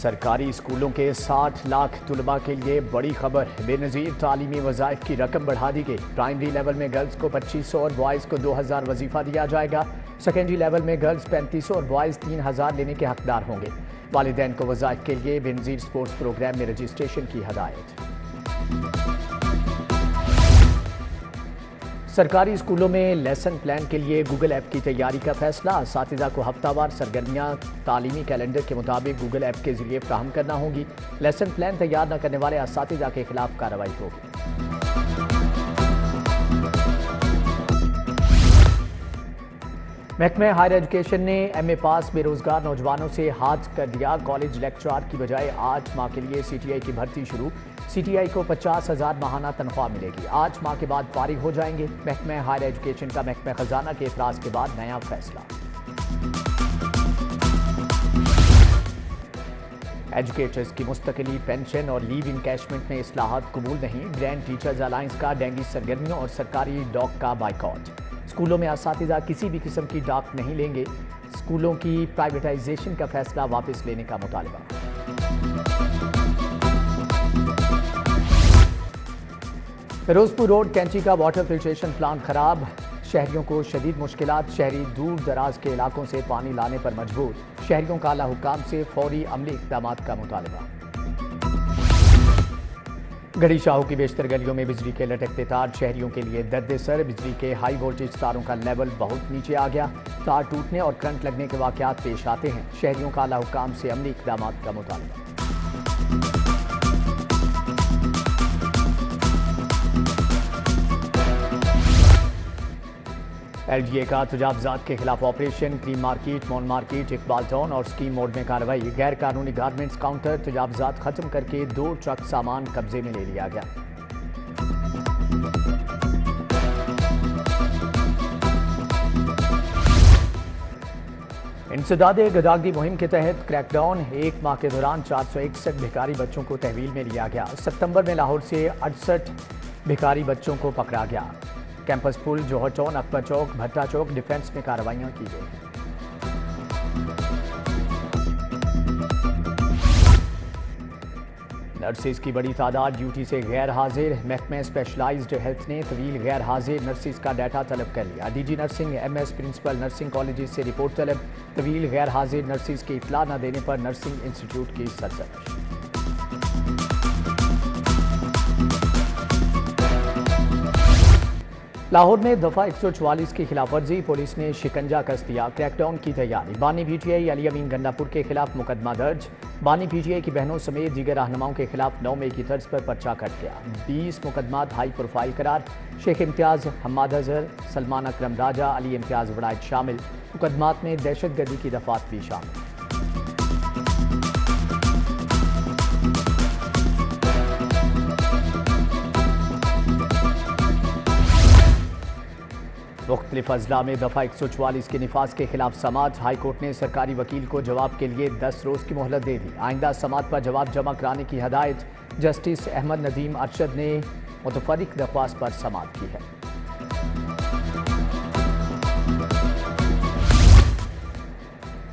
سرکاری اسکولوں کے 60 لاکھ طلباء کے لیے بڑی خبر، بے نظیر تعلیمی وظائف کی رقم بڑھا دی گئی۔ پرائمری لیول میں گرلز کو 2500 اور بوائز کو 2000 وظیفہ دیا جائے گا۔ سیکنڈری لیول میں گرلز 3500 اور بوائز 3000 لینے کے حقدار ہوں گے۔ والدین کو وظائف کے لیے بے نظیر سپورٹس پروگرام میں رجسٹریشن کی ہدایت۔ سرکاری اسکولوں میں لیسن پلان کے لیے گوگل ایپ کی تیاری کا فیصلہ، اساتذہ کو ہفتہ وار سرگرمیاں تعلیمی کیلنڈر کے مطابق گوگل ایپ کے ذریعے فراہم کرنا ہوں گی۔ لیسن پلان تیار نہ کرنے والے اساتذہ کے خلاف کارروائی ہوگی۔ محکمہ ہائر ایجوکیشن نے ایم اے پاس بے روزگار نوجوانوں سے ہاتھ کر دیا۔ کالج لیکچرار کی بجائے 8 ماہ کے لیے سی ٹی آئی کی بھرتی شروع۔ سی ٹی آئی کو 50,000 ماہانہ تنخواہ ملے گی۔ 8 ماہ کے بعد فارغ ہو جائیں گے۔ محکمہ ہائر ایجوکیشن کا محکمہ خزانہ کے اعتراض کے بعد نیا فیصلہ۔ ایجوکیٹرز کی مستقلی، پینشن اور لیو انکیشمنٹ میں اصلاحات قبول نہیں۔ گرینڈ ٹیچرز الائنس کا ڈینگی سرگرمیوں اور سرکاری ڈاک کا بائیکاٹ۔ اسکولوں میں اساتذہ کسی بھی قسم کی ڈاک نہیں لیں گے۔ اسکولوں کی پرائیویٹائزیشن کا فیصلہ واپس لینے کا مطالبہ۔ فیروزپور روڈ کینچی کا واٹر فلٹریشن پلانٹ خراب، شہریوں کو شدید مشکلات۔ شہری دور دراز کے علاقوں سے پانی لانے پر مجبور۔ شہریوں کا اعلیٰ حکام سے فوری عملی اقدامات کا مطالبہ۔ گڑھی شاہو کی بیشتر گلیوں میں بجلی کے لٹکتے تار شہریوں کے لیے درد سر۔ بجلی کے ہائی وولٹیج تاروں کا لیول بہت نیچے آ گیا۔ تار ٹوٹنے اور کرنٹ لگنے کے واقعات پیش آتے ہیں۔ شہریوں کا اعلیٰ حکام سے عملی اقدامات کا مطالبہ۔ ایل ڈی اے کا تجاوزات کے خلاف آپریشن، کریم مارکیٹ، مون مارکیٹ، اقبال ٹاؤن اور اسکیم موڈ میں کارروائی۔ غیر قانونی گارمنٹس کاؤنٹر تجاوزات ختم کر کے 2 ٹرک سامان قبضے میں لے لیا گیا۔ انسداد گداگری مہم کے تحت کریک ڈاؤن، 1 ماہ کے دوران 461 بھکاری بچوں کو تحویل میں لیا گیا۔ ستمبر میں لاہور سے 68 بھکاری بچوں کو پکڑا گیا۔ کیمپس پل، جوہر ٹاؤن، اکبر چوک، بھٹا چوک، ڈیفنس میں کارروائیاں کی گئی۔ نرسز کی بڑی تعداد ڈیوٹی سے غیر حاضر۔ محکمہ اسپیشلائزڈ ہیلتھ نے طویل غیر حاضر نرسز کا ڈیٹا طلب کر لیا۔ D G nursing, M S principal nursing colleges سے رپورٹ طلب۔ طویل غیر حاضر نرسز کی اطلاع نہ دینے پر نرسنگ انسٹیٹیوٹ کی سرزنش۔ لاہور میں دفعہ 144 کی خلاف ورزی، پولیس نے شکنجہ کس دیا۔ کریک ڈاؤن کی تیاری۔ بانی پی ٹی آئی علی امین گنڈا پور کے خلاف مقدمہ درج۔ بانی پی ٹی آئی کی بہنوں سمیت دیگر رہنماؤں کے خلاف 9 مئی کی طرز پر پرچہ کٹ گیا۔ 20 مقدمات ہائی پروفائل قرار۔ شیخ امتیاز، حماد اظہر، سلمان اکرم راجہ، علی امتیاز وڑائچ شامل۔ مقدمات میں دہشت گردی کی دفعات بھی شامل۔ مختلف اضلاع میں دفعہ 144 کے نفاذ کے خلاف سماعت۔ ہائی کورٹ نے سرکاری وکیل کو جواب کے لیے 10 روز کی مہلت دے دی۔ آئندہ سماعت پر جواب جمع کرانے کی ہدایت۔ جسٹس احمد ندیم ارشد نے متفرق درخواست پر سماعت کی ہے۔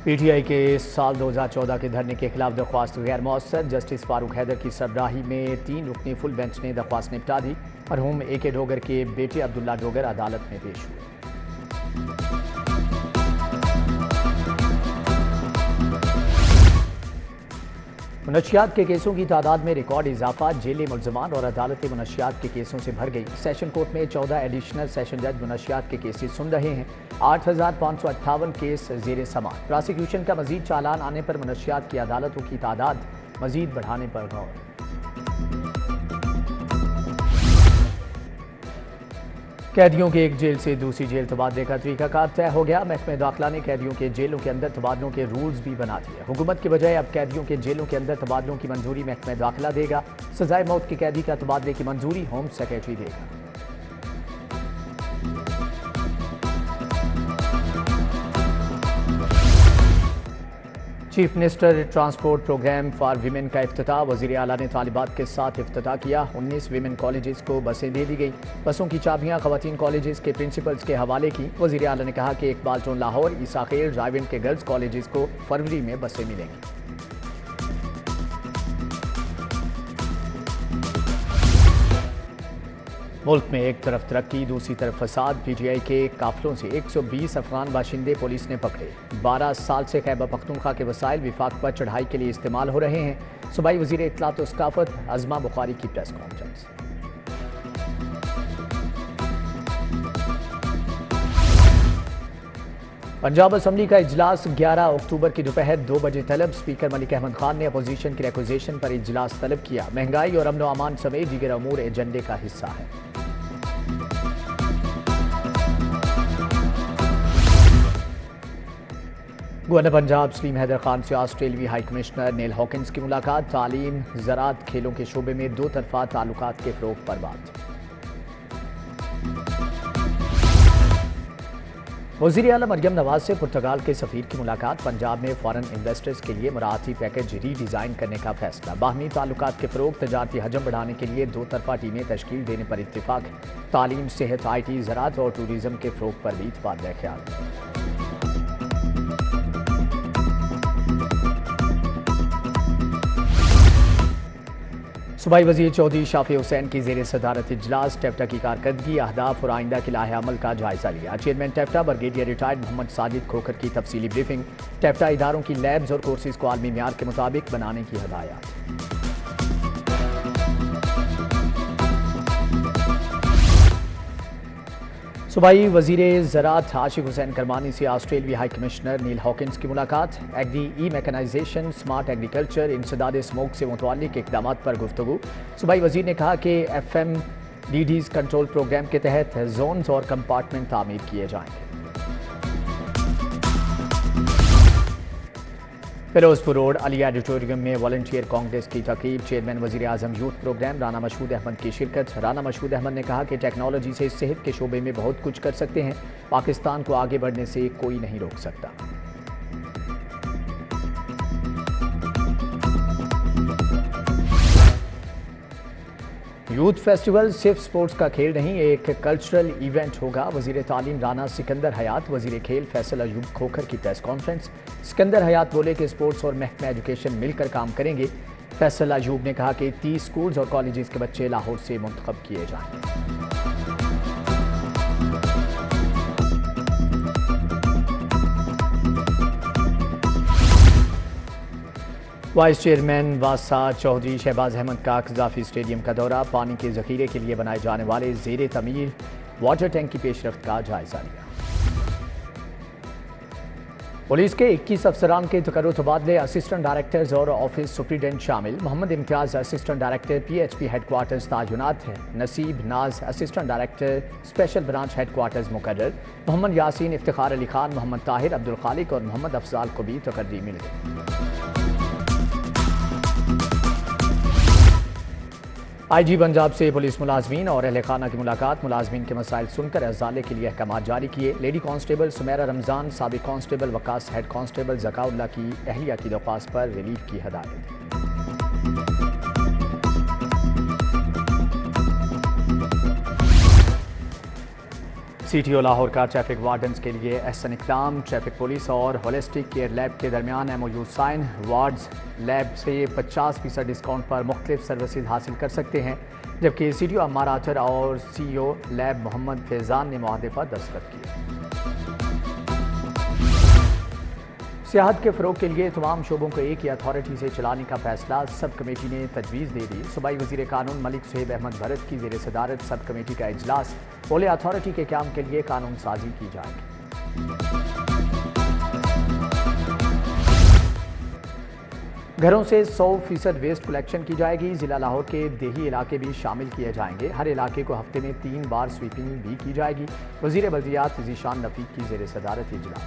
پی ٹی آئی کے سال 2014 کے دھرنے کے خلاف درخواست غیر مؤثر۔ جسٹس فاروق حیدر کی سربراہی میں 3 رکنی فل بینچ نے درخواست نپٹا دی۔ مرحوم اے کے ڈوگر کے بیٹے عبداللہ ڈوگر عدالت میں پیش ہوئے۔ منشیات کے کیسوں کی تعداد میں ریکارڈ اضافہ۔ جیلیں ملزمان اور عدالتیں منشیات کے کیسوں سے بھر گئی۔ سیشن کورٹ میں 14 ایڈیشنل سیشن جج منشیات کے کیسز سن رہے ہیں۔ 8558 کیس زیر سماعت۔ پراسیکیوشن کا مزید چالان آنے پر منشیات کی عدالتوں کی تعداد مزید بڑھانے پر غور۔ قیدیوں کے ایک جیل سے دوسری جیل تبادلے کا طریقہ کار طے ہو گیا۔ محکمہ داخلہ نے قیدیوں کے جیلوں کے اندر تبادلوں کے رولز بھی بنا دیے۔ حکومت کے بجائے اب قیدیوں کے جیلوں کے اندر تبادلوں کی منظوری محکمہ داخلہ دے گا۔ سزائے موت کے قیدی کا تبادلے کی منظوری ہوم سیکریٹری دے گا۔ Chief minister transport programme for women کا افتتاح۔ وزیر اعلیٰ نے طالبات کے ساتھ افتتاح کیا۔ 19 ویمن کالجز کو بسیں دے دی گئی۔ بسوں کی چابیاں خواتین کالجز کے پرنسپلز کے حوالے کی۔ وزیر اعلیٰ نے کہا کہ اقبال ٹاؤن لاہور، عیسیٰ خیل، رائیونڈ کے گرلز کالجز کو فروری میں بسیں ملیں گی۔ मुल्क में एक तरफ तरक्की, दूसरी तरफ फसाद। पीटीआई के काफिलों से 120 अफगान बाशिंदे पुलिस ने पकड़े। 12 साल से खैबर पख्तूनख्वा के वसाइल विफाक पर चढ़ाई के लिए इस्तेमाल हो रहे हैं। सूबाई वज़ीर इत्तलात व सकाफत अज़मा बुखारी की प्रेस कॉन्फ्रेंस। पंजाब असम्बली का इजलास 11 अक्टूबर की दोपहर 2 बजे तलब। स्पीकर मलिक अहमद खान ने अपोजिशन की रिक्वेजिशन पर इजलास तलब किया। महंगाई और अमन व अमान समेत दीगर अमूर एजेंडे का हिस्सा है। गवर्नर पंजाब सलीम हैदर खान से ऑस्ट्रेलियाई हाई कमिश्नर नील हॉकिंस की मुलाकात। तालीम, ज़राअत, खेलों के शोबे में दो तरफा ताल्लुकात के फ़रोग़ पर बात। वज़ीर आला मरियम नवाज से पुर्तगाल के सफ़ीर की मुलाकात। पंजाब में फ़ॉरेन इन्वेस्टर्स के लिए मराठी पैकेज रीडिज़ाइन करने का फैसला। बाहमी ताल्लुकात के फ़रोग़, तजारती हजम बढ़ाने के लिए दो तरफा टीमें तश्कील देने पर इत्तिफ़ाक़। तालीम, सेहत, IT, ज़राअत और टूरिज़म के फ़रोग़ पर भी तबादला ख्याल। सूबाई वज़ीर चौधरी शाफी हुसैन की ज़ेर सदारत इजलास। टेफ्टा की कारकर्दगी, अहदाफ और आइंदा के लाहे अमल का जायज़ा लिया। चेयरमैन टेफ्टा ब्रिगेडियर रिटायर्ड मोहम्मद साजिद खोखर की तफसीली ब्रीफिंग। टेफ्टा इदारों की लैब्स और कोर्सेज को आलमी मेयार के मुताबिक बनाने की हदायत। सूबाई वज़ीर ज़राअत आशिक हुसैन करमानी से ऑस्ट्रेलियाई हाई कमिश्नर नील हॉकिंस की मुलाकात। एग्री, ई-मैकेनाइजेशन, स्मार्ट एग्रीकल्चर, इंसदाद स्मोक से मुतअल्लिक़ इक़दामात पर गुफ्तगू। सूबाई वज़ीर ने कहा कि FMDD's कंट्रोल प्रोग्राम के तहत जोन्स और कंपार्टमेंट तामीर किए जाएंगे। फिरोजपुर रोड अली ऑडिटोरियम में वॉलंटियर कांग्रेस की तक़रीब। चेयरमैन वज़ीर आज़म यूथ प्रोग्राम राना मशहूद अहमद की शिरकत। राना मशहूद अहमद ने कहा कि टेक्नोलॉजी से सेहत के शोबे में बहुत कुछ कर सकते हैं। पाकिस्तान को आगे बढ़ने से कोई नहीं रोक सकता। यूथ फेस्टिवल सिर्फ स्पोर्ट्स का खेल नहीं, एक कल्चरल इवेंट होगा। वज़ीर तालीम राना सिकंदर हयात, वज़ीर खेल फैसल अयूब खोखर की प्रेस कॉन्फ्रेंस। सिकंदर हयात बोले कि स्पोर्ट्स और महकमा एजुकेशन मिलकर काम करेंगे। फैसल अयूब ने कहा कि 30 स्कूल्स और कॉलेजेस के बच्चे लाहौर से मुंतखब किए जाएंगे। वाइस चेयरमैन वासा चौधरी शहबाज अहमद का कज़ाफ़ी स्टेडियम का दौरा। पानी के ज़ख़ीरे के लिए बनाए जाने वाले ज़ेरे तमीर वाटर टैंक की पेशरफ्त का जायज़ा लिया। पुलिस के 21 अफसरान के तकर्रुर तबादले। असिस्टेंट डायरेक्टर्स और ऑफिस सुप्रीडेंट शामिल। मोहम्मद इम्तियाज़ असिस्टेंट डायरेक्टर PHP हेडक्वार्टर्स तायुनात। नसीब नाज assistant director special branch headquarters मुकर्रर। मोहम्मद यासीन, इफ्तिखार अली खान, मोहम्मद ताहिर, अब्दुल खालिक और मोहम्मद अफजाल को भी तकर्री मिल गई। IG पंजाब से पुलिस मुलाजमीन और अहल खाना की मुलाकात। मुलाजमीन के मसाइल सुनकर अजाले के लिए अहकाम जारी किए। लेडी कांस्टेबल सुमेरा रमज़ान, साबिक constable Waqas, head constable Zakaullah की अहलिया की दरख्वास्त पर रिलीफ की हदायत। CTO लाहौर का ट्रैफिक वार्डन्स के लिए एहसन इक़दाम। ट्रैफिक पुलिस और होलिस्टिक केयर लैब के दरमियान MOU साइन। वार्ड्स लैब से 50% डिस्काउंट पर मुख्तलिफ सर्विसेज हासिल कर सकते हैं। जबकि CTO अम्मार आतर और CEO लैब मोहम्मद फैज़ान ने मुआहदे पर दस्तखत किए। सियाहत के फ़रोग़ के लिए तमाम शोबों को एक ही अथॉरिटी से चलाने का फैसला। सब कमेटी ने तजवीज़ दे दी। सूबाई वज़ीर कानून मलिक सुहेब अहमद भरत की ज़ेर सदारत सब कमेटी का इजलास। बोले अथॉरिटी के क़याम के लिए कानून साजी की जाएगी। घरों से 100% वेस्ट कलेक्शन की जाएगी। ज़िला लाहौर के देही इलाके भी शामिल किए जाएंगे। हर इलाके को हफ्ते में 3 बार स्वीपिंग भी की जाएगी। वज़ीर बल्दियात ज़ीशान रफ़ीक की ज़ेर सदारत इजलास।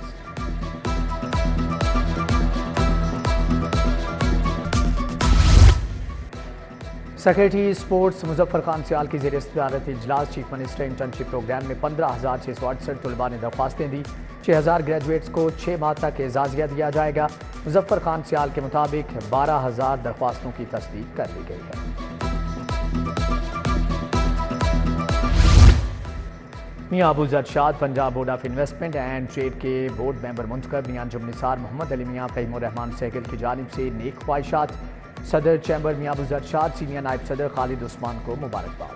सेक्रेटरी स्पोर्ट्स मुजफ्फर खान सियाल की ज़ेर सदारत इजलास। चीफ मिनिस्टर इंटर्नशिप प्रोग्राम में 15,668 तलबा ने दरख्वास्तें दी। 6,000 ग्रेजुएट्स को 6 माह तक एजाज़िया दिया जाएगा। मुजफ्फर खान सियाल के मुताबिक 12,000 दरख्वास्तों की तस्दीक कर ली गई है। Mian Abu Jarshad Punjab board of investment and trade के बोर्ड मेंबर मुंतखब। मियां जुम निसार मोहम्मद अली मियां फ़हीमुर रहमान सहगल की जानिब से नेक ख्वाहिशात। सदर चैम्बर मियां अबू जरशाद, सीनियर नायब सदर खालिद उस्मान को मुबारकबाद।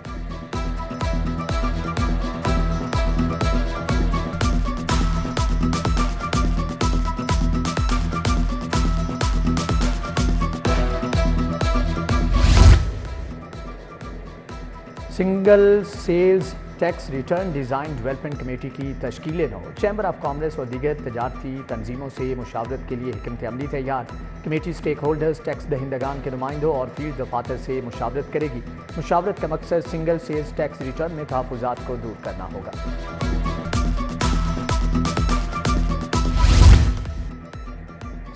Single sales tax return design development committee की तश्कील नौ। चैम्बर ऑफ कॉमर्स और दीगर तजारती तंजीमों से मुशावरत के लिए हिकमत अमली तैयार। कमेटी स्टेक होल्डर्स, टैक्स दहिंदगान के नुमाइंदों और फील्ड दफातर से मुशावरत करेगी। मुशावरत का मकसद सिंगल सेल्स टैक्स रिटर्न में तहफ़्फ़ुज़ात को दूर करना होगा।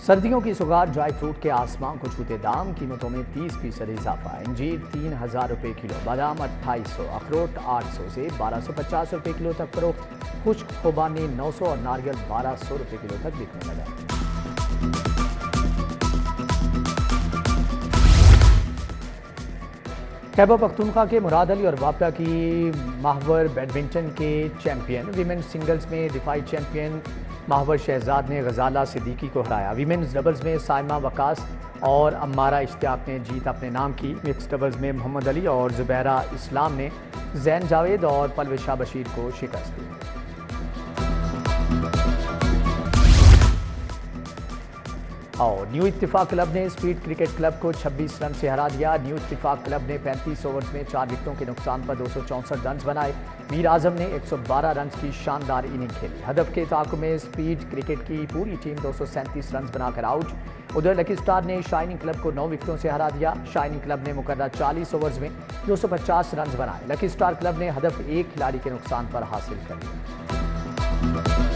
सर्दियों की सुगार ड्राई फ्रूट के आसमान को छूते दाम, कीमतों में 30% इजाफा। इंजीर 3000 रुपये किलो, बादाम 2800, अखरोट 800 से 1250 रुपये किलो तक फरोख्त। खुश्क खुबानी 900 और नारियल 1200 रुपये किलो तक बिकने लगा। खैबर पख्तूनख्वा के मुराद अली और वापडा की माहवर बैडमिंटन के चैंपियन। विमेंस सिंगल्स में दिफाई चैंपियन माहवर शहजाद ने गजाला सिद्दीकी को हराया। विमेंस डबल्स में साइमा वकास और अम्मारा इश्तियाक ने जीत अपने नाम की। मिक्स डबल्स में मोहम्मद अली और जुबैरा इस्लाम ने जैन जावेद और पलविशा बशीर को शिकस्त दी। और न्यू इत्तिफाक क्लब ने स्पीड क्रिकेट क्लब को 26 रन से हरा दिया। न्यू इत्तिफाक क्लब ने 35 ओवर्स में 4 विकेटों के नुकसान पर 264 रन बनाए। मीर आजम ने 112 रन की शानदार इनिंग खेली। हदफ के ताक़ुब में स्पीड क्रिकेट की पूरी टीम 237 रन बनाकर आउट। उधर लकी स्टार ने शाइनिंग क्लब को 9 विकेटों से हरा दिया। शाइनिंग क्लब ने मुकर्रर 40 ओवर्स में 250 रन बनाए। लकी स्टार क्लब ने हदफ एक खिलाड़ी के नुकसान पर हासिल कर लिया।